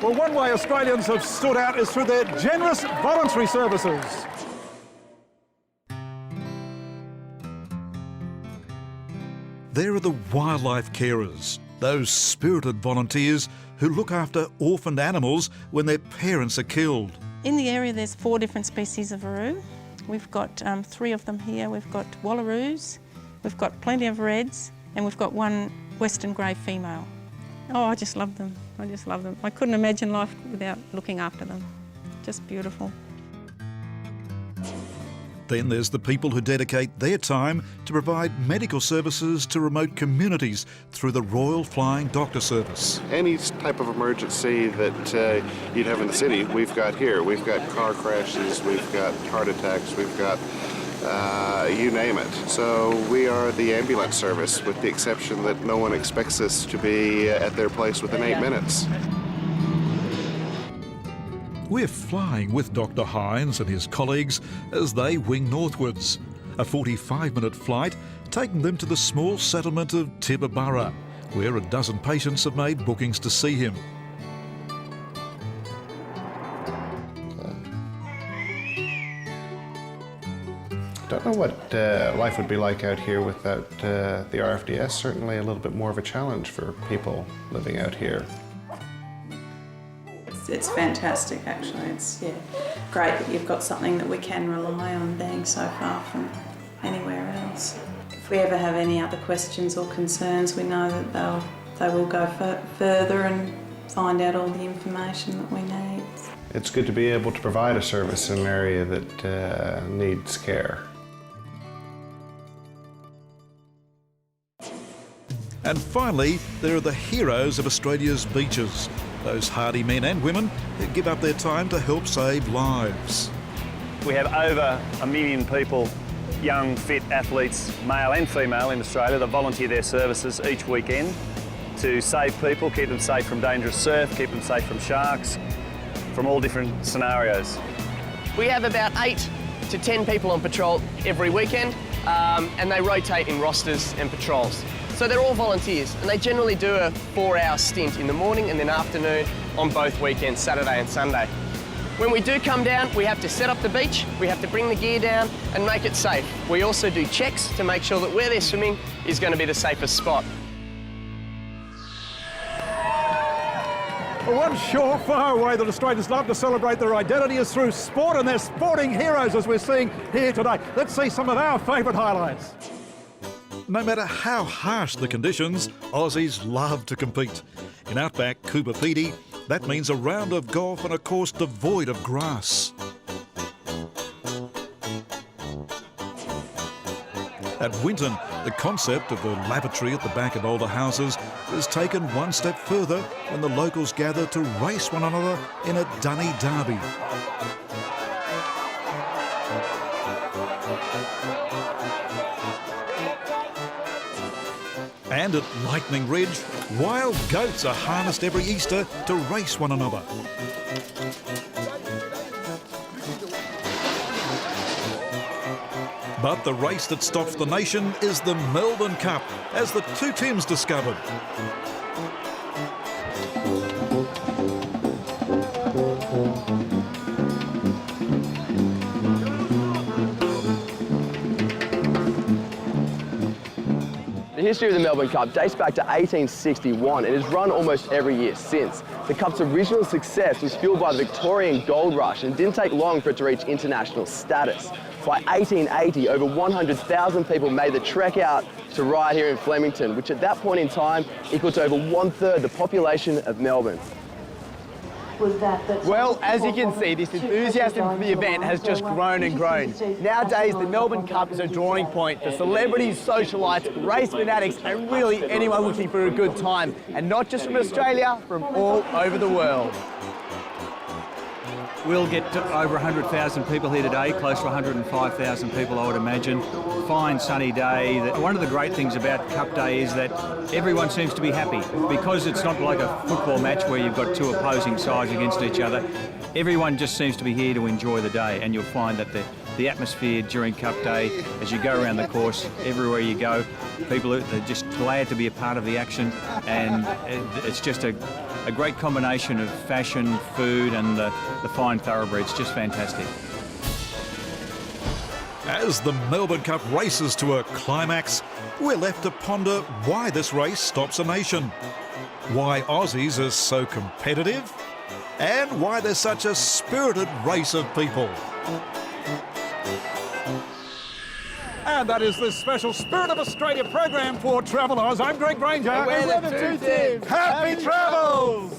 Well, one way Australians have stood out is through their generous voluntary services. There are the wildlife carers, those spirited volunteers who look after orphaned animals when their parents are killed. In the area there's 4 different species of aroo. We've got 3 of them here. We've got wallaroos, we've got plenty of reds, and we've got 1 western grey female. Oh, I just love them. I just love them. I couldn't imagine life without looking after them. Just beautiful. Then there's the people who dedicate their time to provide medical services to remote communities through the Royal Flying Doctor Service. Any type of emergency that you'd have in the city, we've got here. We've got car crashes, we've got heart attacks, we've got you name it. So we are the ambulance service, with the exception that no one expects us to be at their place within 8 minutes. We're flying with Dr. Hines and his colleagues as they wing northwards. A 45-minute flight taking them to the small settlement of Tibooburra, where a dozen patients have made bookings to see him. Don't know what life would be like out here without the RFDS. Certainly a little bit more of a challenge for people living out here. It's fantastic, actually. It's great that you've got something that we can rely on, being so far from anywhere else. If we ever have any other questions or concerns, we know that they will go further and find out all the information that we need. It's good to be able to provide a service in an area that needs care. And finally, there are the heroes of Australia's beaches, those hardy men and women who give up their time to help save lives. We have over 1 million people, young, fit athletes, male and female in Australia, that volunteer their services each weekend to save people, keep them safe from dangerous surf, keep them safe from sharks, from all different scenarios. We have about 8 to 10 people on patrol every weekend, and they rotate in rosters and patrols. So they're all volunteers, and they generally do a 4-hour stint in the morning and then afternoon on both weekends, Saturday and Sunday. When we do come down, we have to set up the beach, we have to bring the gear down and make it safe. We also do checks to make sure that where they're swimming is going to be the safest spot. Well, one surefire way that Australians love to celebrate their identity is through sport, and they're sporting heroes, as we're seeing here today. Let's see some of our favourite highlights. No matter how harsh the conditions, Aussies love to compete. In outback Cooper Pedy, that means a round of golf on a course devoid of grass. At Winton, the concept of the lavatory at the back of older houses is taken one step further when the locals gather to race one another in a dunny derby. And at Lightning Ridge, wild goats are harnessed every Easter to race one another. But the race that stops the nation is the Melbourne Cup, as the two teams discovered. The history of the Melbourne Cup dates back to 1861 and has run almost every year since. The Cup's original success was fueled by the Victorian gold rush and didn't take long for it to reach international status. By 1880, over 100,000 people made the trek out to ride here in Flemington, which at that point in time equaled to over 1/3 the population of Melbourne. Well, as you can see, this enthusiasm for the event has just grown and grown. Nowadays, the Melbourne Cup is a drawing point for celebrities, socialites, race fanatics, and really anyone looking for a good time. And not just from Australia, from all over the world. We'll get over 100,000 people here today, close to 105,000 people, I would imagine. Fine sunny day. One of the great things about Cup Day is that everyone seems to be happy. Because it's not like a football match where you've got two opposing sides against each other, everyone just seems to be here to enjoy the day, and you'll find that the atmosphere during Cup Day, as you go around the course, everywhere you go, People are just glad to be a part of the action, and it's just a great combination of fashion, food and the fine thoroughbreds. Just fantastic. As the Melbourne Cup races to a climax, we're left to ponder why this race stops a nation, why Aussies are so competitive, and why there's such a spirited race of people. And that is the special Spirit of Australia program for TravelOz. I'm Greg Granger. We're the two teams. Happy travels!